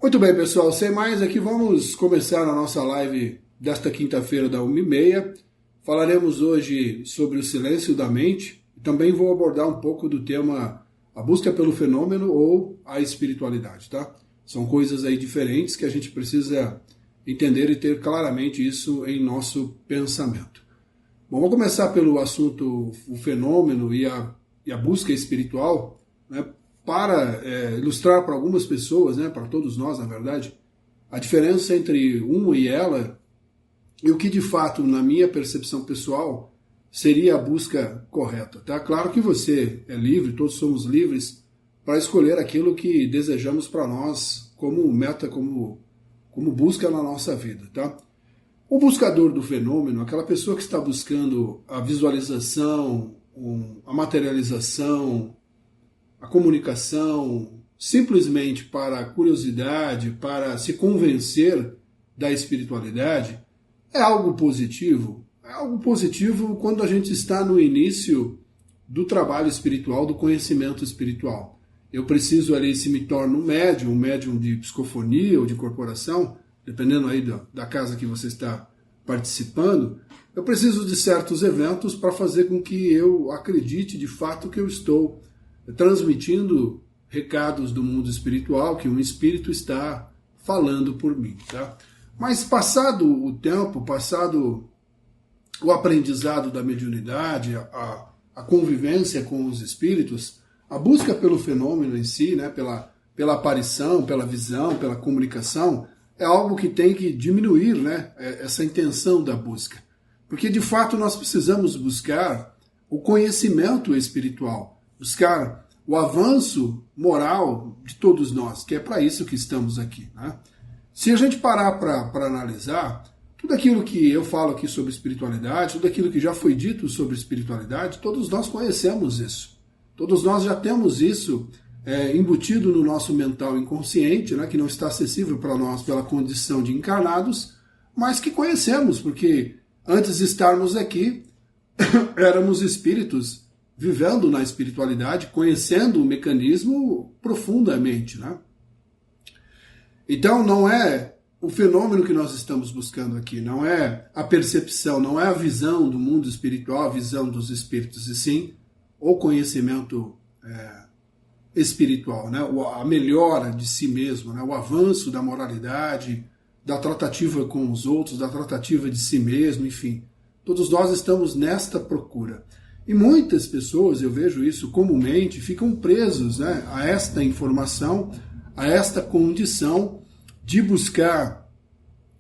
Muito bem, pessoal, sem mais aqui, vamos começar a nossa live desta quinta-feira da 1h30. Falaremos hoje sobre o silêncio da mente e também vou abordar um pouco do tema a busca pelo fenômeno ou a espiritualidade, tá? São coisas aí diferentes que a gente precisa entender e ter claramente isso em nosso pensamento. Bom, vou começar pelo assunto, o fenômeno e a busca espiritual, né? Para ilustrar para algumas pessoas, né, para todos nós, na verdade, a diferença entre um e ela e o que de fato, na minha percepção pessoal, seria a busca correta. Tá? Claro que você é livre, todos somos livres para escolher aquilo que desejamos para nós como meta, como busca na nossa vida. Tá? O buscador do fenômeno, aquela pessoa que está buscando a visualização, a materialização, a comunicação, simplesmente para a curiosidade, para se convencer da espiritualidade, é algo positivo. É algo positivo quando a gente está no início do trabalho espiritual, do conhecimento espiritual. Eu preciso ali, se me torno um médium de psicofonia ou de corporação, dependendo aí da casa que você está participando, eu preciso de certos eventos para fazer com que eu acredite de fato que eu estou transmitindo recados do mundo espiritual, que um espírito está falando por mim. Tá? Mas passado o tempo, passado o aprendizado da mediunidade, a convivência com os espíritos, a busca pelo fenômeno em si, né, pela aparição, pela visão, pela comunicação, é algo que tem que diminuir, né, essa intenção da busca. Porque de fato nós precisamos buscar o conhecimento espiritual, buscar o avanço moral de todos nós, que é para isso que estamos aqui. Né? Se a gente parar para analisar, tudo aquilo que eu falo aqui sobre espiritualidade, tudo aquilo que já foi dito sobre espiritualidade, todos nós conhecemos isso. Todos nós já temos isso embutido no nosso mental inconsciente, né, que não está acessível para nós pela condição de encarnados, mas que conhecemos, porque antes de estarmos aqui, éramos espíritos vivendo na espiritualidade, conhecendo o mecanismo profundamente. Né? Então não é o fenômeno que nós estamos buscando aqui, não é a percepção, não é a visão do mundo espiritual, a visão dos espíritos, e sim o conhecimento espiritual, né? A melhora de si mesmo, né? O avanço da moralidade, da tratativa com os outros, da tratativa de si mesmo, enfim. Todos nós estamos nesta procura. E muitas pessoas, eu vejo isso comumente, ficam presos, né, a esta informação, a esta condição de buscar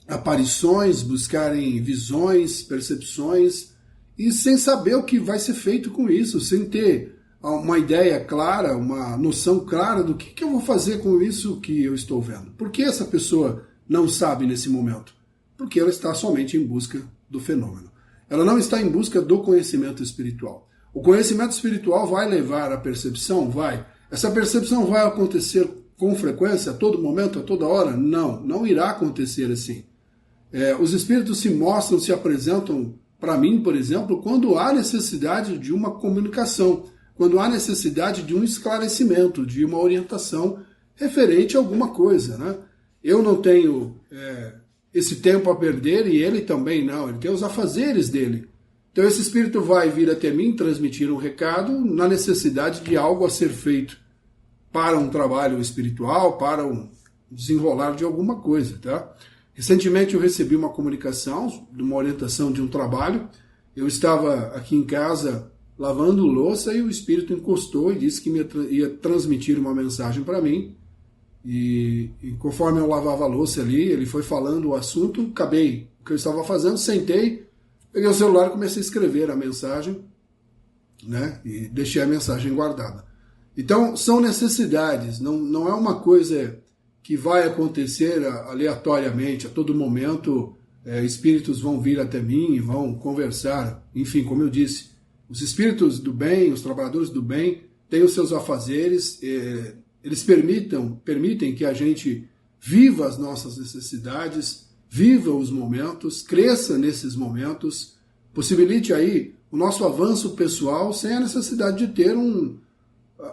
aparições, buscarem visões, percepções, e sem saber o que vai ser feito com isso, sem ter uma ideia clara, uma noção clara do que eu vou fazer com isso que eu estou vendo. Por que essa pessoa não sabe nesse momento? Porque ela está somente em busca do fenômeno. Ela não está em busca do conhecimento espiritual. O conhecimento espiritual vai levar à percepção? Vai. Essa percepção vai acontecer com frequência, a todo momento, a toda hora? Não, não irá acontecer assim. Os espíritos se mostram, se apresentam para mim, por exemplo, quando há necessidade de uma comunicação, quando há necessidade de um esclarecimento, de uma orientação referente a alguma coisa. Né? Eu não tenho esse tempo a perder e ele também não, ele tem os afazeres dele. Então esse espírito vai vir até mim transmitir um recado na necessidade de algo a ser feito para um trabalho espiritual, para um desenrolar de alguma coisa. Tá? Recentemente eu recebi uma comunicação, de uma orientação de um trabalho, eu estava aqui em casa lavando louça e o espírito encostou e disse que ia transmitir uma mensagem para mim. E conforme eu lavava a louça ali, ele foi falando o assunto, acabei o que eu estava fazendo, sentei, peguei o celular e comecei a escrever a mensagem, né, e deixei a mensagem guardada. Então, são necessidades, não é uma coisa que vai acontecer aleatoriamente, a todo momento espíritos vão vir até mim e vão conversar, enfim, como eu disse, os espíritos do bem, os trabalhadores do bem, têm os seus afazeres, eles permitem que a gente viva as nossas necessidades, viva os momentos, cresça nesses momentos, possibilite aí o nosso avanço pessoal sem a necessidade de ter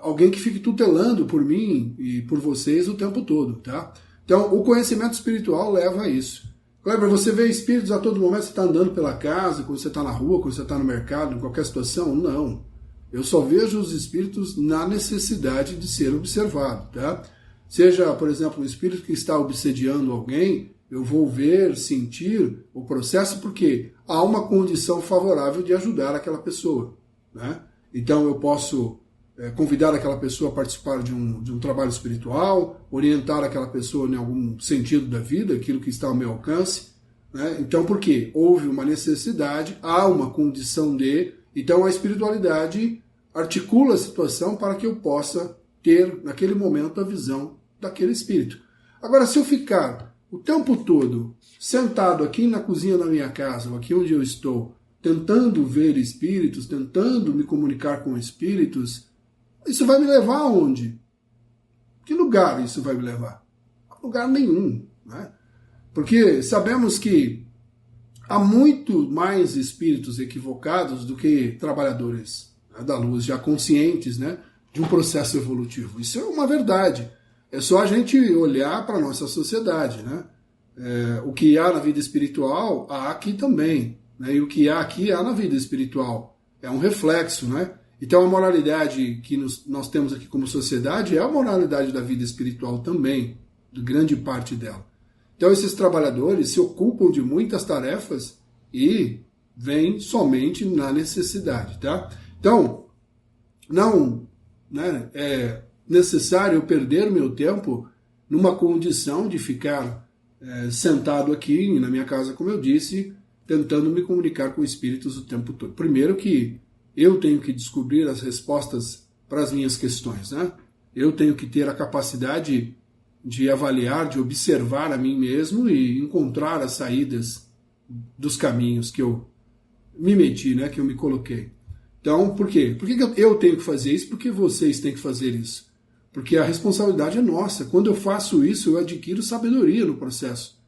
alguém que fique tutelando por mim e por vocês o tempo todo, tá? Então, o conhecimento espiritual leva a isso. Kleber, você vê espíritos a todo momento, você está andando pela casa, quando você está na rua, quando você está no mercado, em qualquer situação? Não. Eu só vejo os espíritos na necessidade de ser observado, tá? Seja, por exemplo, um espírito que está obsediando alguém, eu vou ver, sentir o processo, porque há uma condição favorável de ajudar aquela pessoa, né? Então eu posso convidar aquela pessoa a participar de um trabalho espiritual, orientar aquela pessoa em algum sentido da vida, aquilo que está ao meu alcance, né? Então por quê? Houve uma necessidade, há uma condição de... Então a espiritualidade articula a situação para que eu possa ter, naquele momento, a visão daquele espírito. Agora, se eu ficar o tempo todo sentado aqui na cozinha da minha casa, ou aqui onde eu estou, tentando ver espíritos, tentando me comunicar com espíritos, isso vai me levar aonde? Que lugar isso vai me levar? A lugar nenhum, né? Porque sabemos que há muito mais espíritos equivocados do que trabalhadores, né, da luz, já conscientes, né, de um processo evolutivo. Isso é uma verdade. É só a gente olhar para a nossa sociedade, né? O que há na vida espiritual, há aqui também, né? E o que há aqui, há na vida espiritual. É um reflexo, né? Então a moralidade que nós temos aqui como sociedade é a moralidade da vida espiritual também, de grande parte dela. Então esses trabalhadores se ocupam de muitas tarefas e vêm somente na necessidade, tá? Então, não, né, é necessário eu perder meu tempo numa condição de ficar sentado aqui na minha casa, como eu disse, tentando me comunicar com espíritos o tempo todo. Primeiro que eu tenho que descobrir as respostas para as minhas questões, né? Eu tenho que ter a capacidade de avaliar, de observar a mim mesmo e encontrar as saídas dos caminhos que eu me meti, né, que eu me coloquei. Então, por quê? Por que eu tenho que fazer isso? Por que vocês têm que fazer isso? Porque a responsabilidade é nossa. Quando eu faço isso, eu adquiro sabedoria no processo.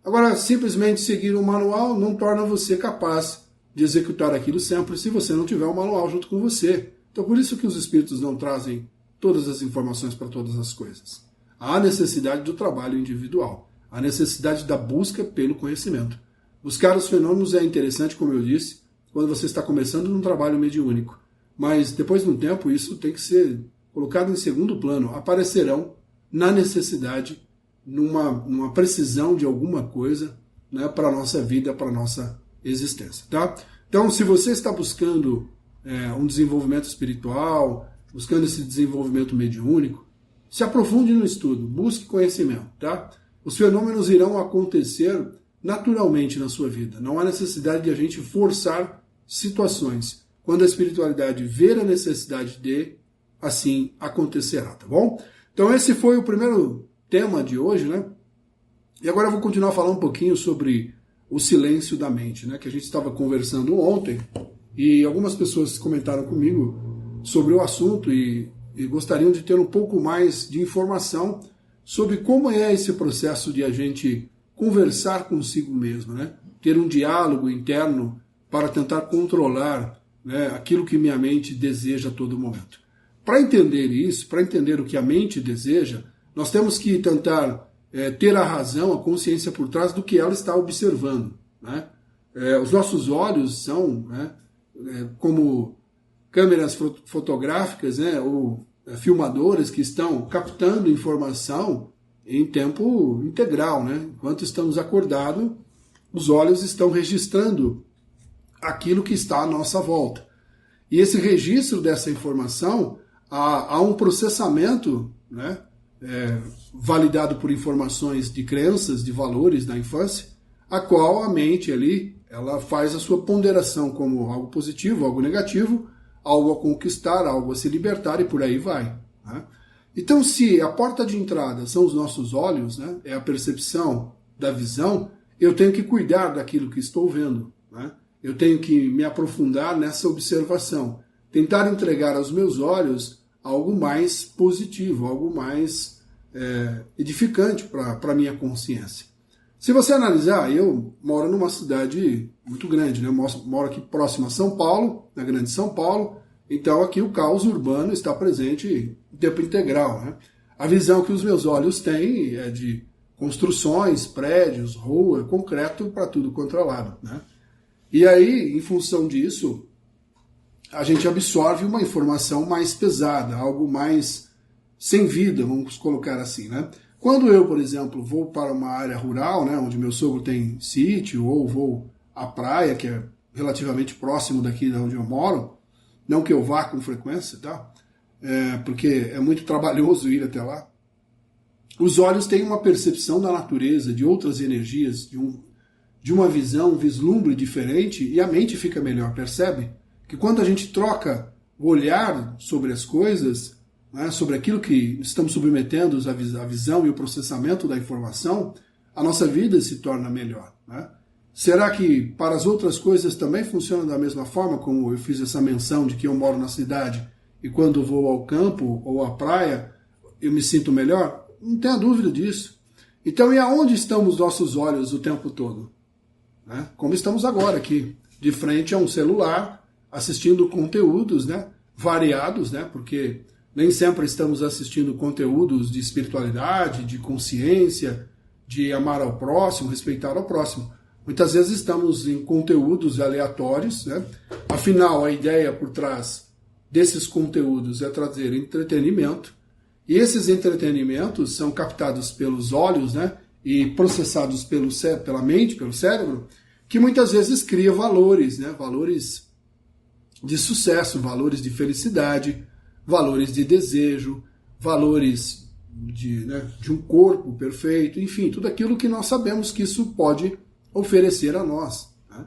Agora, simplesmente seguir um manual não torna você capaz de executar aquilo sempre se você não tiver um manual junto com você. Então, por isso que os espíritos não trazem todas as informações para todas as coisas. Há necessidade do trabalho individual. Há necessidade da busca pelo conhecimento. Buscar os fenômenos é interessante, como eu disse, quando você está começando num trabalho mediúnico. Mas, depois de um tempo, isso tem que ser colocado em segundo plano. Aparecerão na necessidade, numa precisão de alguma coisa, né, para a nossa vida, para a nossa existência. Tá? Então, se você está buscando um desenvolvimento espiritual, buscando esse desenvolvimento mediúnico, se aprofunde no estudo, busque conhecimento. Tá? Os fenômenos irão acontecer naturalmente na sua vida. Não há necessidade de a gente forçar situações. Quando a espiritualidade ver a necessidade de, assim acontecerá, tá bom? Então esse foi o primeiro tema de hoje, né? E agora eu vou continuar a falar um pouquinho sobre o silêncio da mente, né? Que a gente estava conversando ontem e algumas pessoas comentaram comigo sobre o assunto e gostariam de ter um pouco mais de informação sobre como é esse processo de a gente conversar consigo mesmo, né? Ter um diálogo interno para tentar controlar, né, aquilo que minha mente deseja a todo momento. Para entender isso, para entender o que a mente deseja, nós temos que tentar ter a razão, a consciência por trás do que ela está observando, né? Os nossos olhos são, né, como câmeras fotográficas, né, ou filmadoras que estão captando informação em tempo integral, né? Enquanto estamos acordados, os olhos estão registrando aquilo que está à nossa volta. E esse registro dessa informação, há um processamento, né, validado por informações de crenças, de valores da infância, a qual a mente ali, ela faz a sua ponderação como algo positivo, algo negativo, algo a conquistar, algo a se libertar e por aí vai, né? Então, se a porta de entrada são os nossos olhos, né, é a percepção da visão, eu tenho que cuidar daquilo que estou vendo, né? Eu tenho que me aprofundar nessa observação, tentar entregar aos meus olhos algo mais positivo, algo mais edificante para a minha consciência. Se você analisar, eu moro numa cidade muito grande, né? Moro aqui próximo a São Paulo, na grande São Paulo, então aqui o caos urbano está presente em tempo integral, né? A visão que os meus olhos têm é de construções, prédios, rua, concreto para tudo quanto é lado, né? E aí, em função disso, a gente absorve uma informação mais pesada, algo mais sem vida, vamos colocar assim, né? Quando eu, por exemplo, vou para uma área rural, né, onde meu sogro tem sítio, ou vou à praia, que é relativamente próximo daqui de onde eu moro, não que eu vá com frequência, tá? Porque é muito trabalhoso ir até lá. Os olhos têm uma percepção da natureza, de outras energias, de uma visão, um vislumbre diferente, e a mente fica melhor, percebe? Que quando a gente troca o olhar sobre as coisas, né, sobre aquilo que estamos submetendo, a visão e o processamento da informação, a nossa vida se torna melhor, né? Será que para as outras coisas também funciona da mesma forma, como eu fiz essa menção de que eu moro na cidade e quando vou ao campo ou à praia eu me sinto melhor? Não tenha dúvida disso. Então, e aonde estão os nossos olhos o tempo todo? Né? Como estamos agora aqui, de frente a um celular, assistindo conteúdos, né, variados, né, porque nem sempre estamos assistindo conteúdos de espiritualidade, de consciência, de amar ao próximo, respeitar ao próximo. Muitas vezes estamos em conteúdos aleatórios, né? Afinal, a ideia por trás desses conteúdos é trazer entretenimento, e esses entretenimentos são captados pelos olhos, né, e processados pela mente, pelo cérebro, que muitas vezes cria valores, né, valores de sucesso, valores de felicidade, valores de desejo, valores de um corpo perfeito, enfim, tudo aquilo que nós sabemos que isso pode oferecer a nós, né?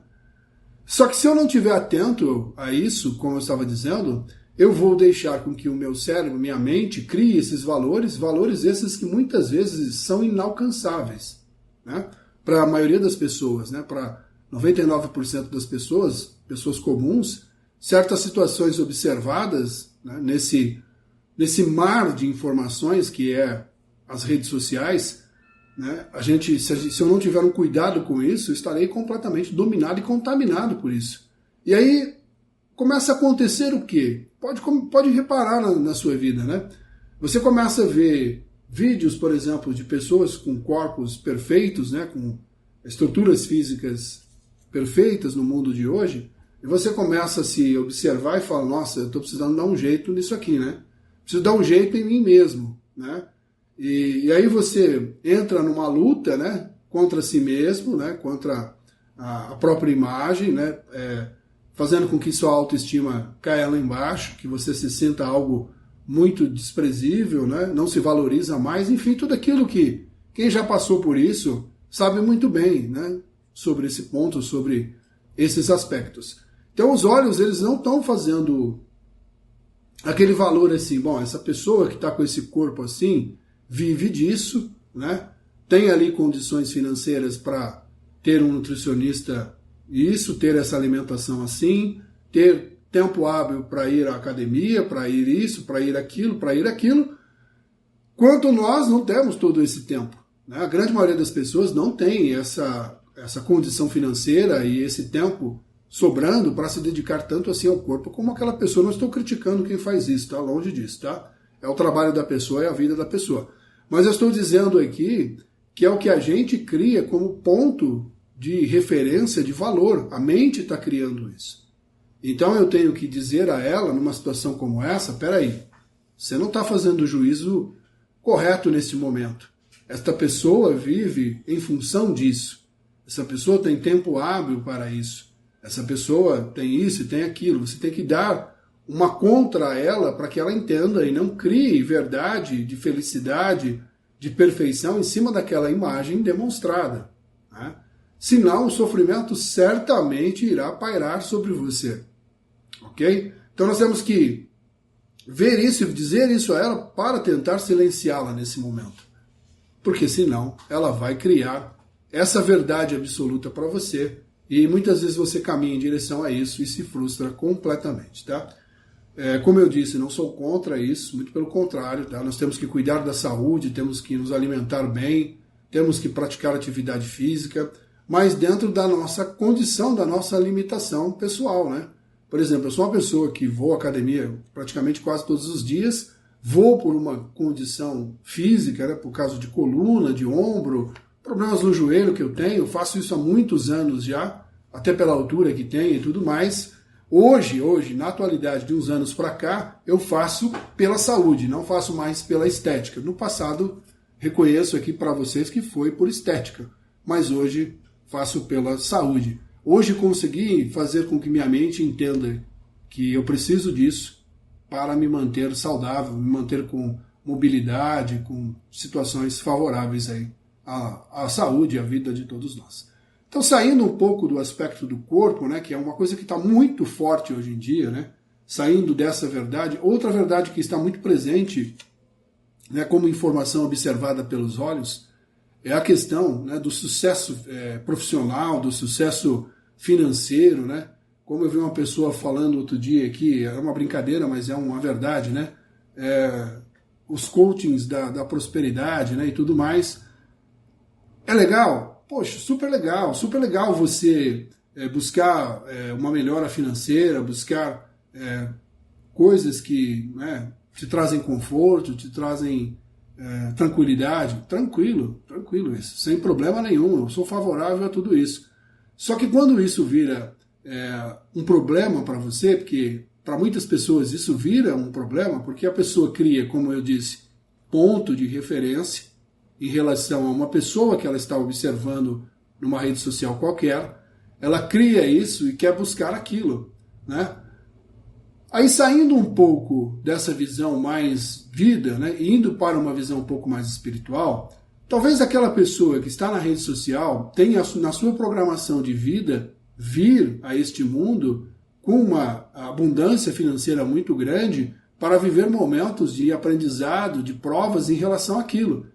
Só que se eu não estiver atento a isso, como eu estava dizendo, eu vou deixar com que o meu cérebro, minha mente, crie esses valores esses que muitas vezes são inalcançáveis, né? Para a maioria das pessoas, né? Para 99% das pessoas comuns, certas situações observadas, né, nesse mar de informações que é as redes sociais, né, se eu não tiver um cuidado com isso, eu estarei completamente dominado e contaminado por isso. E aí começa a acontecer o quê? Pode reparar na sua vida, né? Você começa a ver vídeos, por exemplo, de pessoas com corpos perfeitos, né, com estruturas físicas perfeitas no mundo de hoje, e você começa a se observar e fala, nossa, eu estou precisando dar um jeito nisso aqui, né? Preciso dar um jeito em mim mesmo, né? E aí você entra numa luta, né, contra si mesmo, né, contra a própria imagem, né, fazendo com que sua autoestima caia lá embaixo, que você se sinta algo muito desprezível, né, não se valoriza mais, enfim, tudo aquilo que quem já passou por isso sabe muito bem, né, sobre esse ponto, sobre esses aspectos. Então os olhos, eles não estão fazendo aquele valor assim, bom, essa pessoa que está com esse corpo assim, vive disso, né? Tem ali condições financeiras para ter um nutricionista isso, ter essa alimentação assim, ter tempo hábil para ir à academia, para ir isso, para ir aquilo, quanto nós não temos todo esse tempo, né? A grande maioria das pessoas não tem essa condição financeira e esse tempo sobrando para se dedicar tanto assim ao corpo como aquela pessoa. Não estou criticando quem faz isso, tá? Longe disso, tá? É o trabalho da pessoa, é a vida da pessoa. Mas eu estou dizendo aqui que é o que a gente cria como ponto de referência, de valor. A mente está criando isso. Então eu tenho que dizer a ela, numa situação como essa, peraí, você não está fazendo o juízo correto nesse momento. Esta pessoa vive em função disso. Essa pessoa tem tempo hábil para isso. Essa pessoa tem isso e tem aquilo. Você tem que dar uma contra a ela para que ela entenda e não crie verdade de felicidade, de perfeição em cima daquela imagem demonstrada, né? Senão o sofrimento certamente irá pairar sobre você. Ok? Então nós temos que ver isso e dizer isso a ela para tentar silenciá-la nesse momento. Porque senão ela vai criar essa verdade absoluta para você e muitas vezes você caminha em direção a isso e se frustra completamente, tá? Como eu disse, não sou contra isso, muito pelo contrário, tá? Nós temos que cuidar da saúde, temos que nos alimentar bem, temos que praticar atividade física, mas dentro da nossa condição, da nossa limitação pessoal, né? Por exemplo, eu sou uma pessoa que vou à academia praticamente quase todos os dias, vou por uma condição física, né, por causa de coluna, de ombro, problemas no joelho que eu tenho, eu faço isso há muitos anos já, até pela altura que tenho e tudo mais. Hoje, na atualidade de uns anos para cá, eu faço pela saúde, não faço mais pela estética. No passado, reconheço aqui para vocês que foi por estética, mas hoje faço pela saúde. Hoje consegui fazer com que minha mente entenda que eu preciso disso para me manter saudável, me manter com mobilidade, com situações favoráveis aí à saúde e à vida de todos nós. Então, saindo um pouco do aspecto do corpo, né, que é uma coisa que está muito forte hoje em dia, né, saindo dessa verdade, outra verdade que está muito presente, né, como informação observada pelos olhos, é a questão, né, do sucesso profissional, do sucesso financeiro, né? Como eu vi uma pessoa falando outro dia aqui, é uma brincadeira, mas é uma verdade, né? Os coachings da prosperidade, né, e tudo mais. É legal? Poxa, super legal você buscar uma melhora financeira, buscar coisas que, né, te trazem conforto, te trazem tranquilidade. Tranquilo isso, sem problema nenhum, eu sou favorável a tudo isso. Só que quando isso vira um problema para você, porque para muitas pessoas isso vira um problema, porque a pessoa cria, como eu disse, ponto de referência em relação a uma pessoa que ela está observando numa rede social qualquer, ela cria isso e quer buscar aquilo, né? Aí saindo um pouco dessa visão mais vida, né, e indo para uma visão um pouco mais espiritual, talvez aquela pessoa que está na rede social tenha na sua programação de vida vir a este mundo com uma abundância financeira muito grande para viver momentos de aprendizado, de provas em relação àquilo.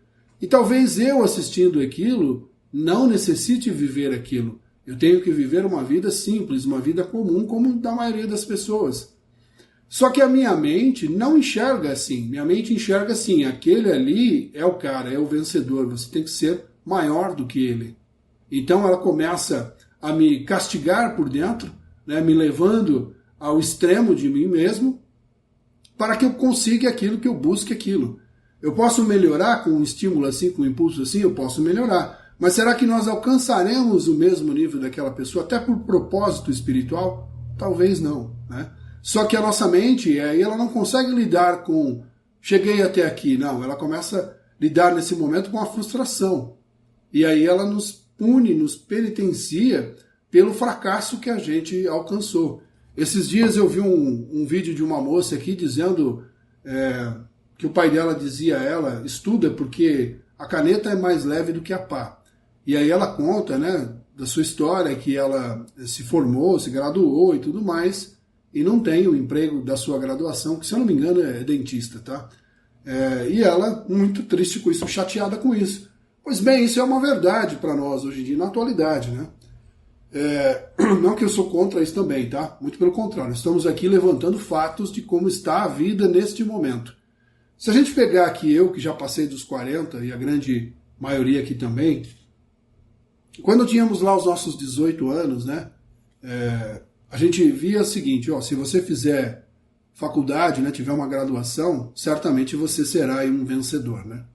E talvez eu, assistindo aquilo, não necessite viver aquilo. Eu tenho que viver uma vida simples, uma vida comum, como da maioria das pessoas. Só que a minha mente não enxerga assim. Minha mente enxerga assim, aquele ali é o cara, é o vencedor, você tem que ser maior do que ele. Então ela começa a me castigar por dentro, né, me levando ao extremo de mim mesmo, para que eu consiga aquilo, que eu busque aquilo. Eu posso melhorar com um estímulo assim, com um impulso assim, eu posso melhorar. Mas será que nós alcançaremos o mesmo nível daquela pessoa, até por propósito espiritual? Talvez não, né? Só que a nossa mente, aí ela não consegue lidar com cheguei até aqui, não. Ela começa a lidar nesse momento com a frustração. E aí ela nos pune, nos penitencia pelo fracasso que a gente alcançou. Esses dias eu vi um vídeo de uma moça aqui dizendo que o pai dela dizia a ela, estuda porque a caneta é mais leve do que a pá. E aí ela conta, né, da sua história, que ela se formou, se graduou e tudo mais, e não tem o emprego da sua graduação, que se eu não me engano é dentista, tá? E ela muito triste com isso, chateada com isso. Pois bem, isso é uma verdade para nós hoje em dia, na atualidade, né? Não que eu sou contra isso também, tá? Muito pelo contrário, estamos aqui levantando fatos de como está a vida neste momento. Se a gente pegar aqui eu, que já passei dos 40, e a grande maioria aqui também, quando tínhamos lá os nossos 18 anos, né? A gente via o seguinte, ó, se você fizer faculdade, né, tiver uma graduação, certamente você será aí um vencedor, né?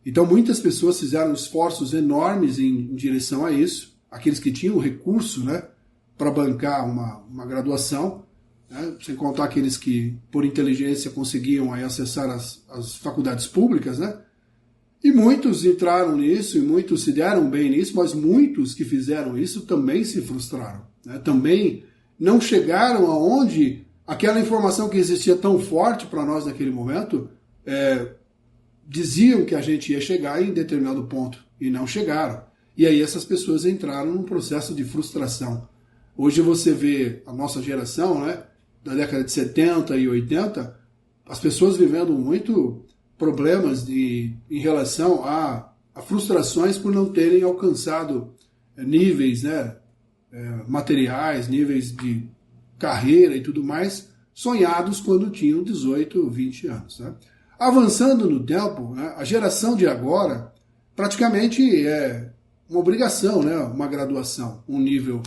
Então muitas pessoas fizeram esforços enormes em direção a isso, aqueles que tinham recurso, né, para bancar uma graduação, né, sem contar aqueles que por inteligência conseguiam aí acessar as faculdades públicas, né? E muitos entraram nisso, e muitos se deram bem nisso, mas muitos que fizeram isso também se frustraram, né? Também não chegaram aonde aquela informação que existia tão forte para nós naquele momento, diziam que a gente ia chegar em determinado ponto, e não chegaram. E aí essas pessoas entraram num processo de frustração. Hoje você vê a nossa geração, né, da década de 70 e 80, as pessoas vivendo muito problemas em relação a frustrações por não terem alcançado níveis, né, materiais, níveis de carreira e tudo mais, sonhados quando tinham 18, 20 anos. Né? Avançando no tempo, né, a geração de agora praticamente é uma obrigação, né, uma graduação, um nível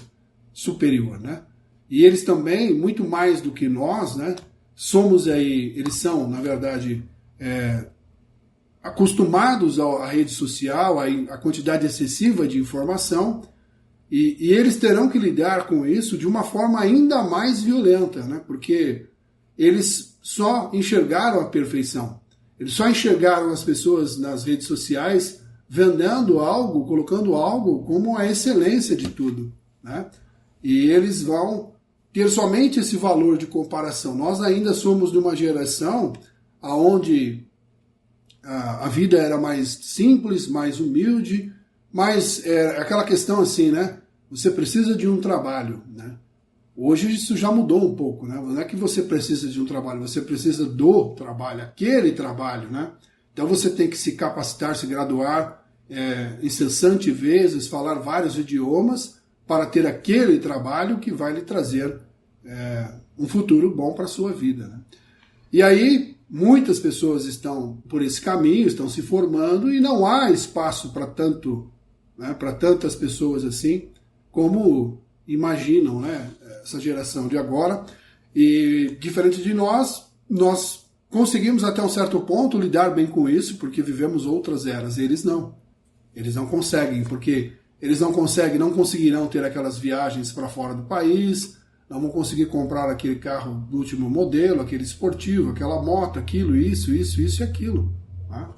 superior. Né? E eles também, muito mais do que nós, né, somos aí, eles são, na verdade, acostumados à rede social, à quantidade excessiva de informação, e eles terão que lidar com isso de uma forma ainda mais violenta, né? Porque eles só enxergaram a perfeição. Eles só enxergaram as pessoas nas redes sociais vendendo algo, colocando algo como a excelência de tudo, né? E eles vão ter somente esse valor de comparação. Nós ainda somos de uma geração onde a vida era mais simples, mais humilde, mas é aquela questão assim, né? Você precisa de um trabalho, né? Hoje isso já mudou um pouco, né? Não é que você precisa de um trabalho, você precisa do trabalho, aquele trabalho, né? Então você tem que se capacitar, se graduar incessante vezes, falar vários idiomas para ter aquele trabalho que vai lhe trazer um futuro bom para a sua vida, né? E aí muitas pessoas estão por esse caminho, estão se formando e não há espaço para tanto, né, para tantas pessoas assim como imaginam, né, essa geração de agora. E diferente de nós conseguimos até um certo ponto lidar bem com isso, porque vivemos outras eras. Eles não conseguem, porque eles não conseguirão ter aquelas viagens para fora do país, não vão conseguir comprar aquele carro do último modelo, aquele esportivo, aquela moto, aquilo, isso e aquilo, tá?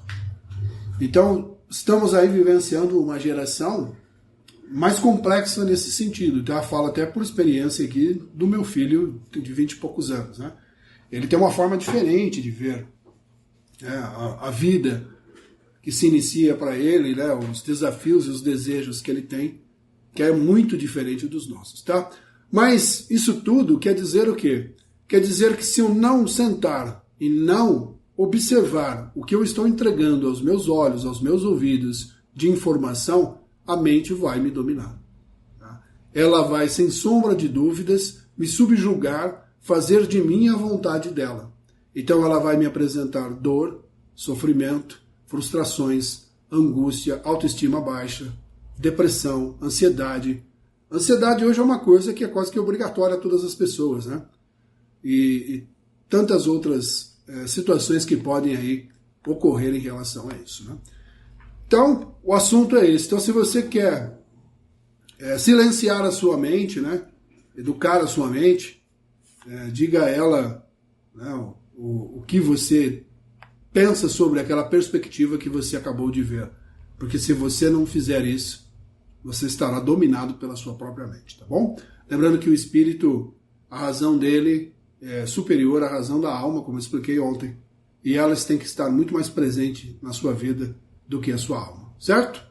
Então, estamos aí vivenciando uma geração mais complexa nesse sentido. Então, eu falo até por experiência aqui do meu filho de 20 e poucos anos, né? Ele tem uma forma diferente de ver a vida que se inicia para ele, né? Os desafios e os desejos que ele tem, que é muito diferente dos nossos, tá? Mas isso tudo quer dizer o quê? Quer dizer que se eu não sentar e não observar o que eu estou entregando aos meus olhos, aos meus ouvidos de informação, a mente vai me dominar, tá? Ela vai, sem sombra de dúvidas, me subjugar, fazer de mim a vontade dela. Então ela vai me apresentar dor, sofrimento, frustrações, angústia, autoestima baixa, depressão, ansiedade. Ansiedade hoje é uma coisa que é quase que obrigatória a todas as pessoas, né? E tantas outras situações que podem aí ocorrer em relação a isso, né? Então, o assunto é esse. Então, se você quer silenciar a sua mente, né? Educar a sua mente, diga a ela, né, o que você pensa sobre aquela perspectiva que você acabou de ver. Porque se você não fizer isso, você estará dominado pela sua própria mente, tá bom? Lembrando que o espírito, a razão dele é superior à razão da alma, como eu expliquei ontem, e elas têm que estar muito mais presentes na sua vida do que a sua alma, certo?